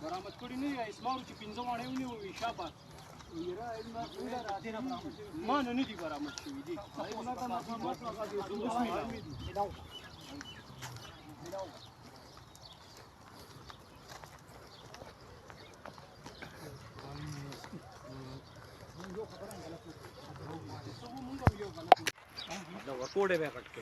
बरामद कड़ी नहीं है इसमाउ की पिंजो वाले उन्हें वो शाबाश मान नहीं दी बरामद की दी कोड़े में कट के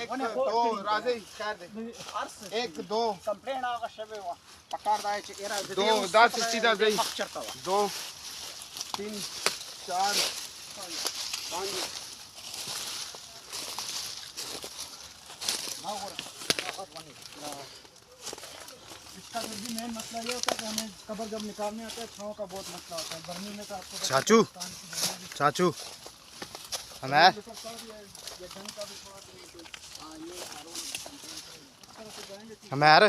एक दो राजे खैर दे एक दो कंप्लेंट आगा शबे वा पकड़ दाए चे एरा दो 10 सीधा दे 2 3 4 5 इसका भी मेन मसला ये होता है कि हमें कबर जब निकालने आता है छांव का बहुत मसला होता है गर्मी में तो आपको चाचू हम है हम यार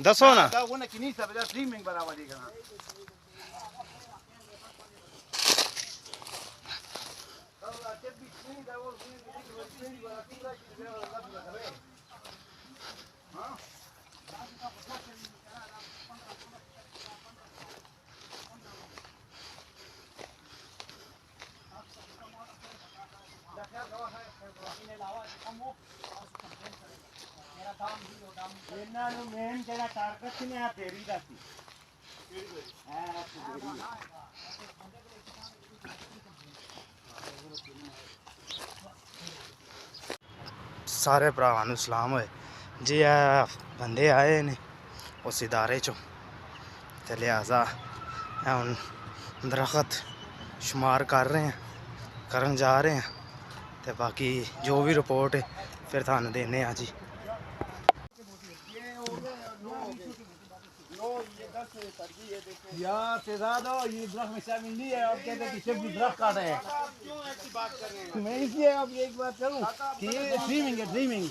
दसो ना स्ट्रीमिंग बराबर मेन तेरा टारगेट ने आ तेरी जाती सारे भरावां नूं सलाम होए जी आ बंदे आए ने उस इदारे चों ते लिहाजा हुण दरख्त शुमार कर रहे हैं करन जा रहे हैं ते बाकी जो भी रिपोर्ट है फिर थानू देने आ जी यार तेजाद हो ये दरख्त में शामिल नहीं है और कहते पीछे भी दरख्त काटा है क्यों ऐसी बात कर रहे हैं मैं इसलिए अब एक बात करूं कि ये ड्रीमिंग है ड्रीमिंग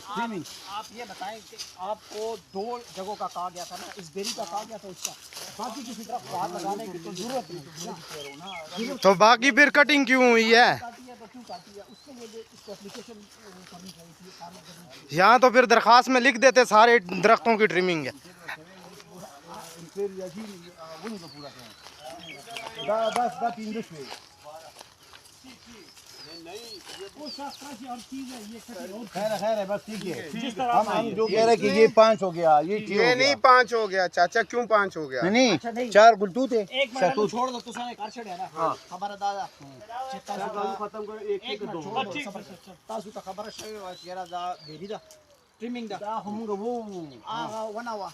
आप ये बताएं कि आपको 2 जगहों का कहा गया था ना, इस बेरी का कहा गया था उसका, बाकी किसी तरफ हाथ लगाने की तो जरूरत नहीं तो बाकी फिर कटिंग क्यों हुई है काटी है तो क्यों काटी है उसके लिए इसको एप्लीकेशन करनी चाहिए थी। यहाँ तो फिर दरख्वास्त में लिख देते सारे दरख्तों की ट्रिमिंग है बस इंग्लिश में वो शास्त्राची हर चीज है ये खैर है बस ठीक है हम जो कह रहे हैं कि ये 5 हो गया ये नहीं 5 हो गया चाचा क्यों 5 हो गया नहीं 4 गुलटू थे एक मिनट छोड़ दो तुसाने कार छड़े है ना हमारा दादा चित्ता खत्म कर एक दो तासु का खबर है शेरा दा बेरी दा ट्रिमिंग दा हम वो आगा वनावा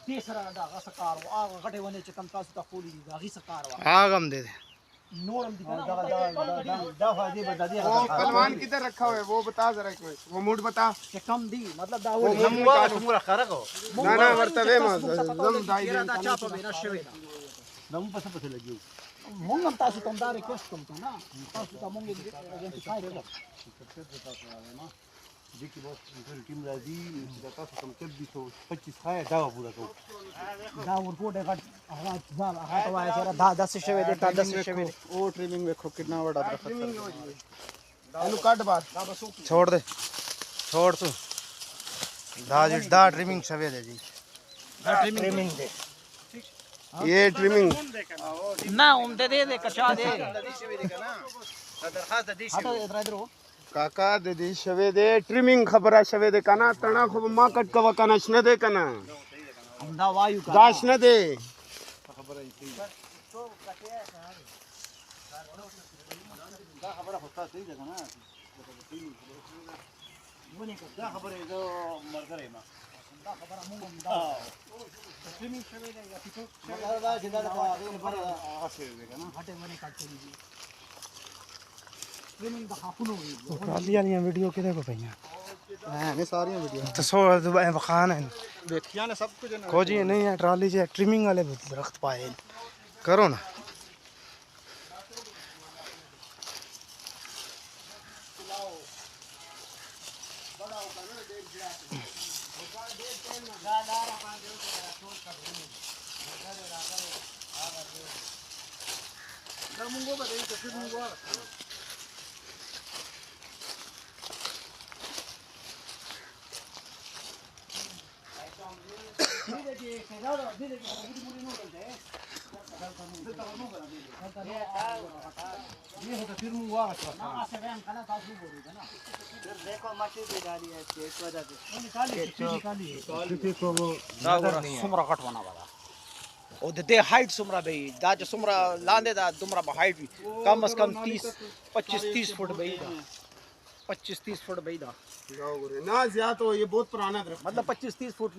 तीसरा दा सकार आगा गटे वने चिकन तासु का फूली दा गी सकार आगम दे दे नोरम वो पहलवान किधर रखा हुआ है वो बता जरा वो मूड बता के कम दी मतलब दा वो मुरा खरको ना वर्तवे में दम दाई दा चापा बेना शेवेदा दम पस लगी Mungam tasu tomda request tomta na tasu ta mungi identify rega जी की बहुत टीम राजी का कम 2425 खाया दावा पूरा तो दा रिपोर्ट है आवाज जाल तो आया सर 10 शवे दे 10 शवे ओ ट्रिमिंग देखो कितना बड़ा दरख्त आलू काट बात छोड़ दे छोड़ तू दा ट्रिमिंग शवे दे जी ट्रिमिंग दे ये ट्रिमिंग ना उमदे दे कचा दे दरखास्त दी हटो इधर हो काका दे दी शवे दे ट्रिमिंग खबरा शवे दे कना तना खब मा कट कवा कना शने दे कना हमदा वायु का दाश न दे ट्राली वाली वीडियो किधर को पईया ने सारी वीडियो तो सो बखान है देखिया ने सब कुछ खोजी नहीं है ट्राली से ट्रिमिंग वाले दरख्त पाए करो ना सुमरा कटवाना वाला ओ दे हाइट सुमरा बे दा जो सुमरा लांदे दा दुमरा हाइट भी कम से कम 25-30 फुट बे 25-30 फुट बे दा ना ज्यादा तो ये बहुत पुराना दरख्त मतलब 25-30 फुट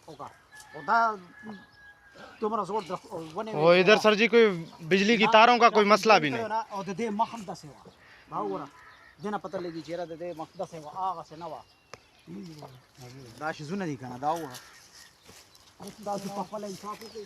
होगा ओदा तुमरा जोर वो इधर सर जी कोई बिजली की तारों का कोई मसला भी नहीं और दे मखदा से बाऊरा देना पता लगी चेहरा दे मखदा से आगा से नवा दाश जुना दी kana dawa दास पापा ले साफ हो गई